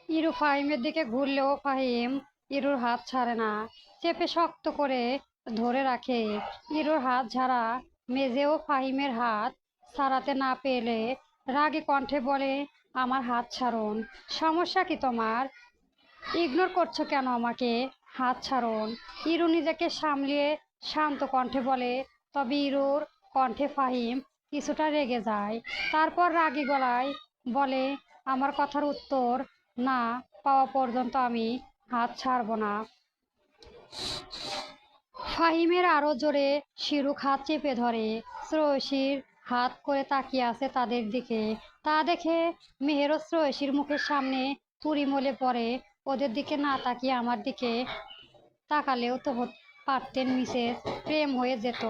ইরু ফাহিমের দিকে ঘুরলেও ফাহিম ইরুর হাত ছাড়ে না, চেপে শক্ত করে ধরে রাখে। ইরুর হাত ঝাড়া মেজেও ফাহিমের হাত ছাড়াতে না পেলে রাগী কণ্ঠে বলে, আমার হাত ছাড়ুন। সমস্যা কি তোমার? ইগনোর করছো কেন আমাকে? হাত ছাড়ুন। ইরু নিজেকে সামলিয়ে শান্ত কণ্ঠে বলে। তবে ইরুর কণ্ঠে ফাহিম কিছুটা রেগে যায়। তারপর রাগী গলায় বলে, আমার কথার উত্তর না পাওয়া পর্যন্ত আমি হাত ছাড়বো না। ফাহিমের আরো জোরে শিরুক হাত চেপে ধরে। শ্রেয়সীর হাত করে তাকিয়ে আছে তাদের দিকে। তা দেখে মেহেরও শ্রেয়সীর মুখের সামনে তুড়ি মলে পড়ে। ওদের দিকে না তাকিয়ে আমার দিকে তাকালেও তো পারতেন মিসেস, প্রেম হয়ে যেত।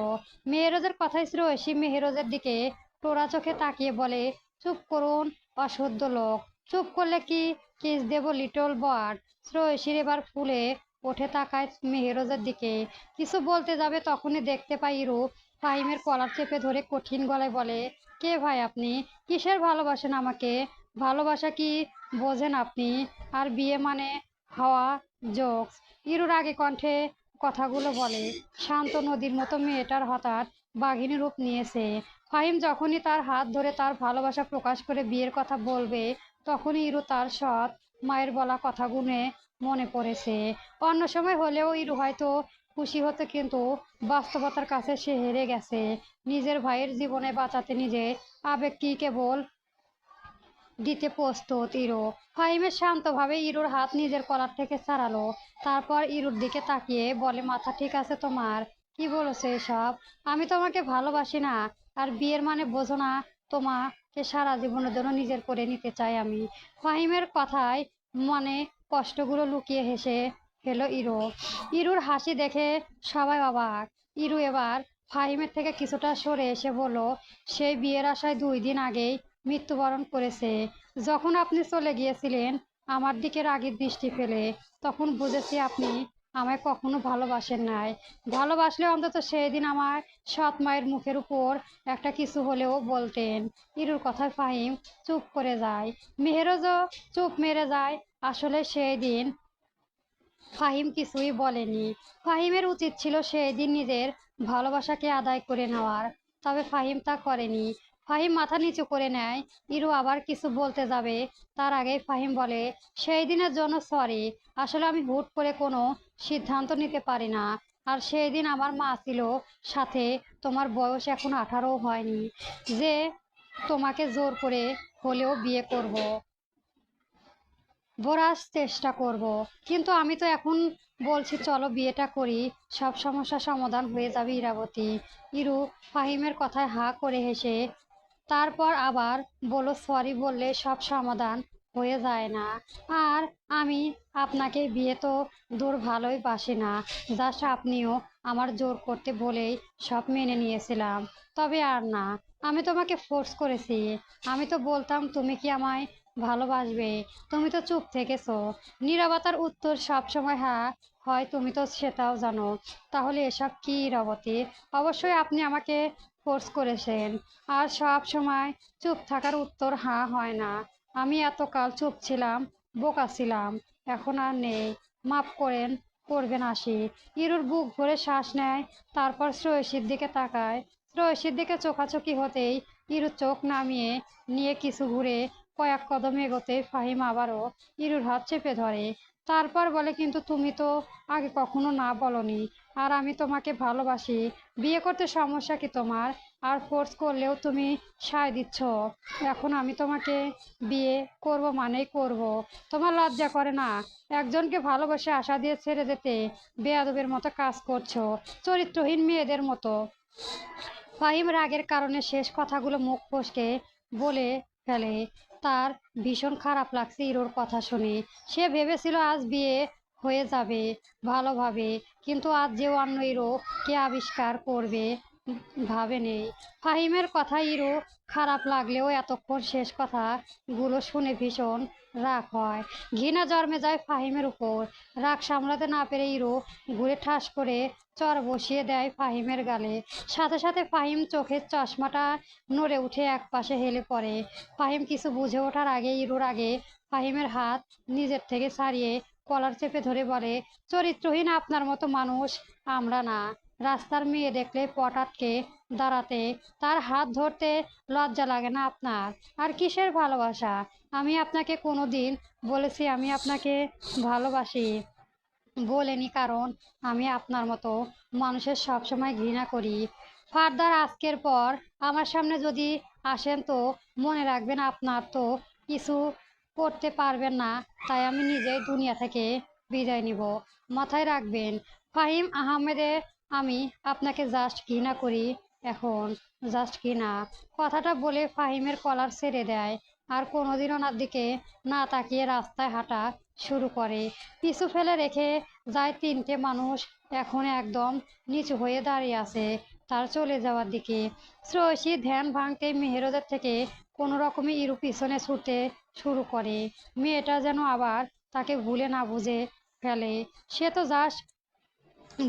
মেহেরজের কথায় শ্রেয়সী মেহেরজের দিকে টোড়া চোখে তাকিয়ে বলে, চুপ করুন অসহ্য লোক। চুপ করলে কি কিস দেব লিটল বার্ড? শ্রেয়সীর এবার ফুলে ওঠে, তাকায় মেহেরজের দিকে। কিছু বলতে যাবে তখনই দেখতে পাই ইরু ফাহিমের কলার চেপে ধরে কঠিন গলায় বলে, কে ভাই আপনি? কিসের ভালোবাসেন আমাকে? ভালোবাসা কি বোঝেন আপনি? আর বিয়ে মানে হওয়া জোকস। ইরুর আগে কণ্ঠে কথাগুলো বলে। শান্ত নদীর মতো মেয়েটার হঠাৎ বাঘিনী রূপ নিয়েছে। ফাহিম যখনই তার হাত ধরে তার ভালোবাসা প্রকাশ করে বিয়ের কথা বলবে, তখনই ইরু তার সৎ মায়ের বলা কথাগুলো মনে পড়েছে। অন্য সময় হলেও ইরু হয়তো খুশি হতো, কিন্তু বাস্তবতার কাছে সে হেরে গেছে। নিজের ভাইয়ের জীবনে বাঁচাতে নিজের আবেগ কি কেবল দিতে প্রস্তুত ইরু। ফাহিমের শান্তভাবে ইরুর হাত নিজের কলার থেকে ছাড়ালো। তারপর ইরুর দিকে তাকিয়ে বলে, মাথা ঠিক আছে তোমার? কি বলেছে এসব? আমি তোমাকে ভালোবাসি না, আর বিয়ের মানে বোঝো না? তোমাকে সারা জীবনের জন্য নিজের করে নিতে চাই আমি। ফাহিমের কথায় মানে কষ্টগুলো লুকিয়ে হেসে ফেলো ইরু। ইরুর হাসি দেখে সবাই অবাক। ইরু এবার ফাহিমের থেকে কিছুটা সরে এসে বলল, সেই বিয়ের আশায় 2 দিন আগেই মৃত্যুবরণ করেছে। যখন আপনি চলে গিয়েছিলেন আমার দিকে রাগী দৃষ্টি ফেলে, তখন বুঝেছি আপনি আমায় কখনো ভালোবাসেন নাই। ভালোবাসলে অন্তত সেই দিন আমার সৎ মায়ের মুখের উপর একটা কিছু হলেও বলতেন। ইরুর কথায় ফাহিম চুপ করে যায়। মেহেরজও চুপ মেরে যায়। আসলে সেই দিন ফাহিম কিছুই বলেনি। ফাহিমের উচিত ছিল সেই দিন নিজের ভালোবাসাকে আদায় করে নেওয়ার, তবে ফাহিম তা করেনি। ফাহিম মাথা নিচু করে নেয়। ইরু আবার কিছু বলতে যাবে, তার আগেই ফাহিম বলে, সেই দিনের জন্য সরি। আসলে আমি হুট করে কোনো সিদ্ধান্ত নিতে পারি না। আর সেই দিন আমার মা ছিল সাথে। তোমার বয়স এখন 18ও হয়নি যে তোমাকে জোর করে হলেও বিয়ে করব। ভোরাস চেষ্টা করব, কিন্তু আমি তো এখন বলছি চলো বিয়েটা করি, সব সমস্যা সমাধান হয়ে যাবে ইরাবতী। ইরু ফাহিমের কথায় হা করে হেসে তারপর আবার বলো, সরি বললে সব সমাধান হয়ে যায় না। আর আমি আপনাকে বিয়ে তো দূর ভালোই বাসি না, জাস্ট আপনিও আমার জোর করতে বলেই সব মেনে নিয়েছিলাম। তবে আর না, আমি তোমাকে ফোর্স করেছি। আমি তো বলতাম তুমি কি আমায় ভালোবাসবে, তুমি তো চুপ থেকেছো। নীরবতার উত্তর সবসময় হ্যাঁ হয়, তুমি তো সেটাও জানো। তাহলে এসব কি ইরাবতী? অবশ্যই আপনি আমাকে ফোর্স করেছেন। আর সব সময় চুপ থাকার উত্তর হ্যাঁ হয় না। আমি এতকাল চুপ ছিলাম, বোকা ছিলাম, এখন আর নেই। মাফ করবেন আসি। ইরুর বুক ভরে শ্বাস নেয়, তারপর শ্রেয়সীর দিকে তাকায়। শ্রেয়সীর দিকে চোখাচোখি হতেই ইরু চোখ নামিয়ে নিয়ে কিছু ঘুরে কয়েক কদম এগোতে ফাহিম আবারও ইরুর হাত চেপে ধরে। তারপর বলে, কিন্তু তুমি তো আগে কখনো না বলনি, আর আমি তোমাকে ভালোবাসি। বিয়ে করতে সমস্যা কি তোমার? আর ফোর্স করলেও তুমি সায় দিচ্ছ। এখন আমি তোমাকে বিয়ে করব মানেই করব। তোমার লজ্জা করে না? একজনকে ভালোবাসে আশা দিয়ে ছেড়ে যেতে বেয়াদবের মতো কাজ করছো, চরিত্রহীন মেয়েদের মতো। ফাহিম রাগের কারণে শেষ কথাগুলো মুখ ফসকে বলে ফেলে। তার ভীষণ খারাপ লাগছে ইরোর কথা শুনে। সে ভেবেছিল আজ বিয়ে হয়ে যাবে ভালোভাবে, কিন্তু আজ যে অন্য ইরো কে আবিষ্কার করবে ভাবে নেই। ফাহিমের কথা ইরো খারাপ লাগলেও এতক্ষণ শেষ কথাগুলো শুনে ভীষণ রাগ হয়। ঘৃণা জন্মে যায় ফাহিমের উপর। রাগ সামলাতে না পেরে ইরো ঘুরে ঠাস করে চর বসিয়ে দেয় ফাহিমের গালে। সাথে সাথে ফাহিম চোখের চশমাটা নড়ে উঠে একপাশে হেলে পড়ে। ফাহিম কিছু বুঝে ওঠার আগে ইরুর আগে ফাহিমের হাত নিজের থেকে ছাড়িয়ে কলার চেপে ধরে বলে, চরিত্রহীন আপনার মতো মানুষ আমরা না। রাস্তার মেয়ে দেখলে পট আটকে দাঁড়াতে, তার হাত ধরতে লজ্জা লাগে না আপনার? আর কিসের ভালোবাসা? আমি আপনাকে কোনোদিন বলেছি আমি আপনাকে ভালোবাসি? বলিনি, কারণ আমি আপনার মতো মানুষের সবসময় ঘৃণা করি। ফার্দার আজকের পর আমার সামনে যদি আসেন তো মনে রাখবেন আপনার তো কিছু করতে পারবেন না, তাই আমি নিজেই দুনিয়া থেকে বিদায় নিব। মাথায় রাখবেন ফাহিম আহমেদের, আমি আপনাকে জাস্ট ঘৃণা করি, এখন জাস্ট ঘৃণা। কথাটা বলে ফাহিমের কলার ছেড়ে দেয় আর কোনোদিন ওনার দিকে না তাকিয়ে রাস্তায় হাঁটা শুরু করে। পিছু ফেলে রেখে যায় তিনটে মানুষ এখন একদম নিচু হয়ে দাঁড়িয়ে আছে তার চলে যাওয়ার দিকে। শ্রেয়সী ধ্যান ভাঙতে মেহেরদের থেকে কোনো রকমে ইরু পিছনে ছুটতে শুরু করে। মেয়েটা যেন আবার তাকে ভুলে না বুঝে ফেলে। সে তো জাস্ট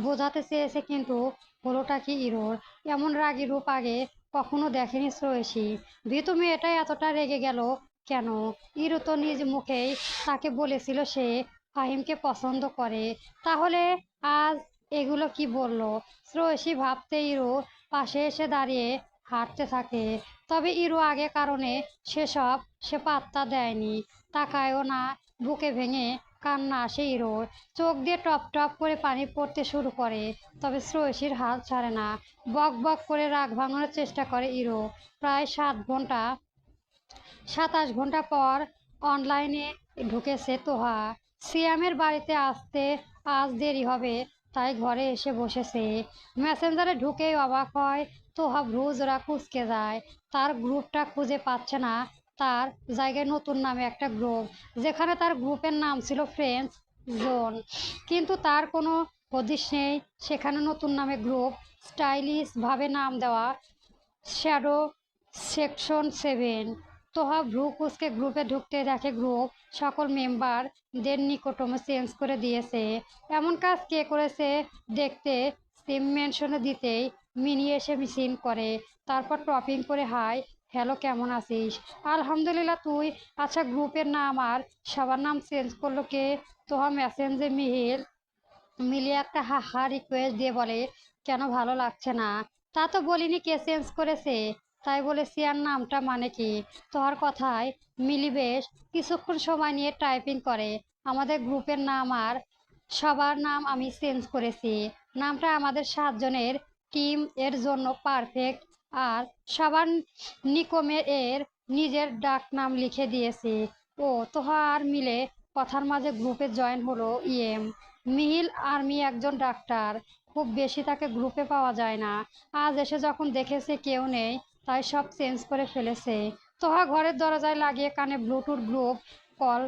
বোঝাতে চেয়েছে, কিন্তু হলোটা কি ইরোর? এমন রাগী রূপ আগে কখনো দেখেনি শ্রেয়সী। ভীতু মেয়েটাই এতটা রেগে গেল কেন? ইরু তো নিজ মুখেই তাকে বলেছিল সে ফাহিমকে পছন্দ করে, তাহলে আজ এগুলো কি বললো? শ্রেয়সী ভাবতে ইরু পাশে এসে দাঁড়িয়ে হাঁটতে থাকে। তবে ইরু আগে কারণে সেসব সে পাত্তা দেয়নি, তাকায়ও না। বুকে ভেঙে কান্না আসে ইরোর, চোখ দিয়ে টপ টপ করে পানি পড়তে শুরু করে। তবে শ্রেয়সীর হাল ছাড়ে না। বক বক করে রাগ ভাঙানোর চেষ্টা করে ইরো। প্রায় 27 ঘন্টা পর অনলাইনে ঢুকেছে তোহা। সিয়ামের বাড়িতে আসতে আজ দেরি হবে, তাই ঘরে এসে বসেছে। মেসেঞ্জারে ঢুকেই অবাক হয় তোহা, ভ্রুজোড়া কুঁচকে যায়। তার গ্রুপটা খুঁজে পাচ্ছে না। তার জায়গায় নতুন নামে একটা গ্রুপ, যেখানে তার গ্রুপের নাম ছিল ফ্রেন্ডস জোন, কিন্তু তার কোনো হদিশ নেই। সেখানে নতুন নামে গ্রুপ, স্টাইলিশ ভাবে নাম দেওয়া শ্যাডো সেকশন 7। তোহা ভ্রু কুচকে গ্রুপে ঢুকতে দেখে গ্রুপ সকল মেম্বারদের নিকটমে চেঞ্জ করে দিয়েছে। এমন কাজ কে করেছে দেখতে সিম মেনশনে দিতেই মিনি এসে মিসিন করে, তারপর টপিং করে হাই হ্যালো কেমন আছিস? আলহামদুলিল্লাহ, তুই? আচ্ছা, গ্রুপের নাম আর সবার নাম চেঞ্জ করলো কে? তোহা মেসেঞ্জে মিলিয়ে একটা হা রিকোয়েস্ট দিয়ে বলে, কেন ভালো লাগছে না? তা তো বলিনি কে চেঞ্জ করেছে, তাই বলেছি আর নামটা মানে কি? তোহার কথায় মিলি বেশ কিছুক্ষণ সময় নিয়ে টাইপিং করে, আমাদের গ্রুপের নাম আর সবার নাম আমি চেঞ্জ করেছি। নামটা আমাদের 7 জনের টিম এর জন্য পারফেক্ট, আর সবার নিকমে এর নিজের ডাক নাম লিখে দিয়েছি। ও তোহা আর মিলে কথার মাঝে গ্রুপে জয়েন হলো মিহিল আর্মি একজন ডাক্তার, খুব বেশি তাকে গ্রুপে পাওয়া যায় না। আজ এসে যখন দেখেছে কেউ নেই, তাই সব চেঞ্জ করে ফেলেছে। তোহা ঘরের দরজায় লাগিয়ে কানে ব্লুটুথ গ্রুপ কল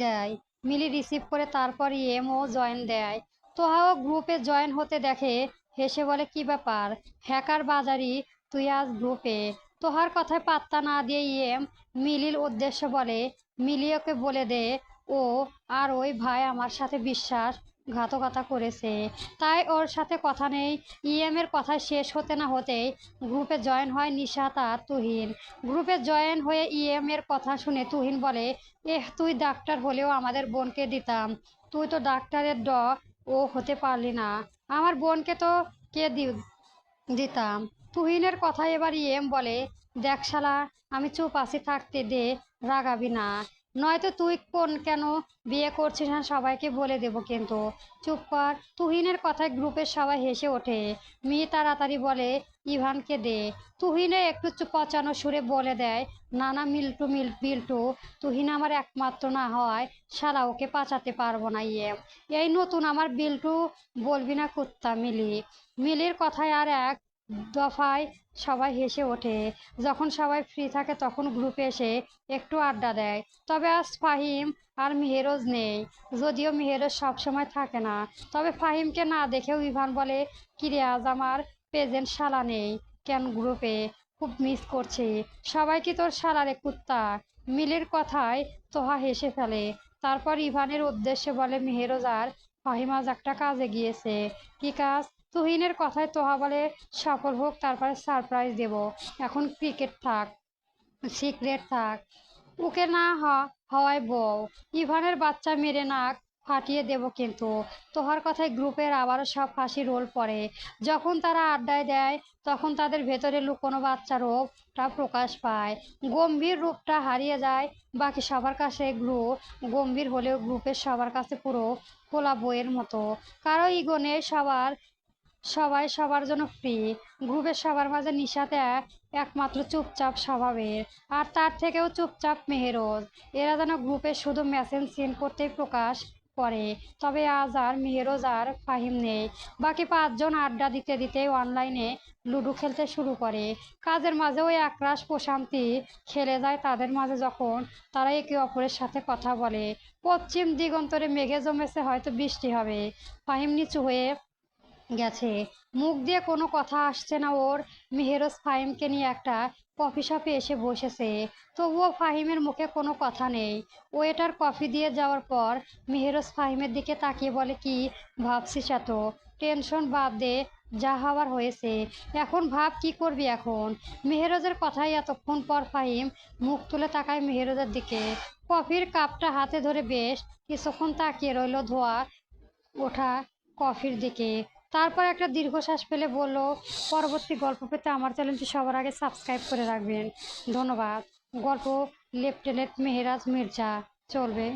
দেয়। মিলি রিসিভ করে তারপর ও জয়েন দেয়। তোহাও গ্রুপে জয়েন হতে দেখে হেসে বলে, কি ব্যাপার হ্যাকার বাজারি, তুই আজ গ্রুপে? তোহার কথায় পাত্তা না দিয়ে মিলির উদ্দেশ্য বলে, মিলি ওকে বলে দে ও আর ওই ভাই আমার সাথে বিশ্বাসঘাতকতা করেছে, তাই ওর সাথে কথা নেই। এর কথা শেষ হতে না হতেই গ্রুপে জয়েন হয় নিশাত আর তুহিন। গ্রুপে জয়েন হয়ে এর কথা শুনে তুহিন বলে, তুই ডাক্তার হলেও আমাদের বোনকে দিতাম, তুই তো ডাক্তারের ও হতে পারলি না, আমার বোনকে তো কে দিতাম। তুহিনের কথা এবার বলে, দেখ শালা, আমি চুপ আছি, থাকতে দে, রাগাবি না, নয়তো তুই কেন বিয়ে করছিস না সবাইকে বলে দেবো কিন্তু। চুপ কর। তুহিনের কথায় গ্রুপের সবাই হেসে ওঠে। তাড়াতাড়ি বলে, ইভানকে দে। তুহিনে একটু পচানো সুরে বলে দেয়, না না, বিল্টু, তুহিন আমার একমাত্র না হওয়ায় শালা ওকে পাচাতে পারবো না। এই নতুন আমার বিল্টু বলবি না কুত্তা। মিলির কথায় আর এক দফায় সবাই হেসে ওঠে। যখন সবাই ফ্রি থাকে তখন গ্রুপে এসে একটু আড্ডা দেয়। তবে আজ ফাহিম আর মেহেরোজ নেই, যদিও মেহেরোজ সবসময় থাকে না। তবে ফাহিমকে না দেখেও ইভান বলে, কিরে আজ আমার প্রেজেন্ট শালা নেই কেন গ্রুপে? খুব মিস করছি। সবাই কি তোর শালারে কুত্তা? মিলির কথায় তোহা হেসে ফেলে। তারপর ইভানের উদ্দেশ্যে বলে, মেহেরোজ আর ফাহিম আজ একটা কাজে গিয়েছে। কি কাজ? তুহিনের কথায় তোহা বলে, সফল হোক, তারপরে সারপ্রাইজ দেব। এখন সিক্রেট থাক। ওকে না হওয়ায় বউ, ইভানের বাচ্চা মেরে নাক ফাটিয়ে দেব কিন্তু। তোহার কথায় গ্রুপের আবারও সব ফাঁসি রোল পড়ে। যখন তারা আড্ডায় দেয় তখন তাদের ভেতরে লুকোনো বাচ্চা রূপটা প্রকাশ পায়। গম্ভীর রূপটা হারিয়ে যায় বাকি সবার কাছে। গম্ভীর হলেও গ্রুপের সবার কাছে পুরো খোলা বইয়ের মতো। কারো ইগো নেই, সবাই সবার জন্য ফ্রি। গ্রুপের সবার মাঝে নিশাতে একমাত্র চুপচাপ স্বভাবের, আর তার থেকেও চুপচাপ মেহেরোজ। এরা যেন গ্রুপে শুধু মেসেজ সিন করতেই প্রকাশ করে। তবে আজ আর মেহেরোজ আর ফাহিম নেই। বাকি পাঁচজন আড্ডা দিতে দিতে অনলাইনে লুডো খেলতে শুরু করে। কাজের মাঝেও একরাশ প্রশান্তি খেলে যায় তাদের মাঝে যখন তারা একে অপরের সাথে কথা বলে। পশ্চিম দিগন্তরে মেঘে জমেছে, হয়তো বৃষ্টি হবে। ফাহিম নিচু হয়ে গেছে, মুখ দিয়ে কোনো কথা আসছে না ওর। মেহেরোজ ফাহিমকে নিয়ে একটা কফি শপে এসে বসেছে, তবুও ফাহিমের মুখে কোনো কথা নেই। ওয়েটার কফি দিয়ে যাওয়ার পর মেহেরোজ ফাহিমের দিকে তাকিয়ে বলে, কি ভাবছিস এত? টেনশন বাদ দে, যা হওয়ার হয়েছে। এখন ভাব কি করবি এখন। মেহেরোজের কথাই এতক্ষণ পর ফাহিম মুখ তুলে তাকায় মেহেরোজের দিকে। কফির কাপটা হাতে ধরে বেশ কিছুক্ষণ তাকিয়ে রইল ধোয়া ওঠা কফির দিকে। তারপর একটা দীর্ঘশ্বাস ফেলে বলল, পরবর্তী গল্প পেতে আমার চ্যানেলটি সবার আগে সাবস্ক্রাইব করে রাখবেন। ধন্যবাদ। গল্প লেফটেন্যান্ট মেহেরাজ মির্জা চলবে।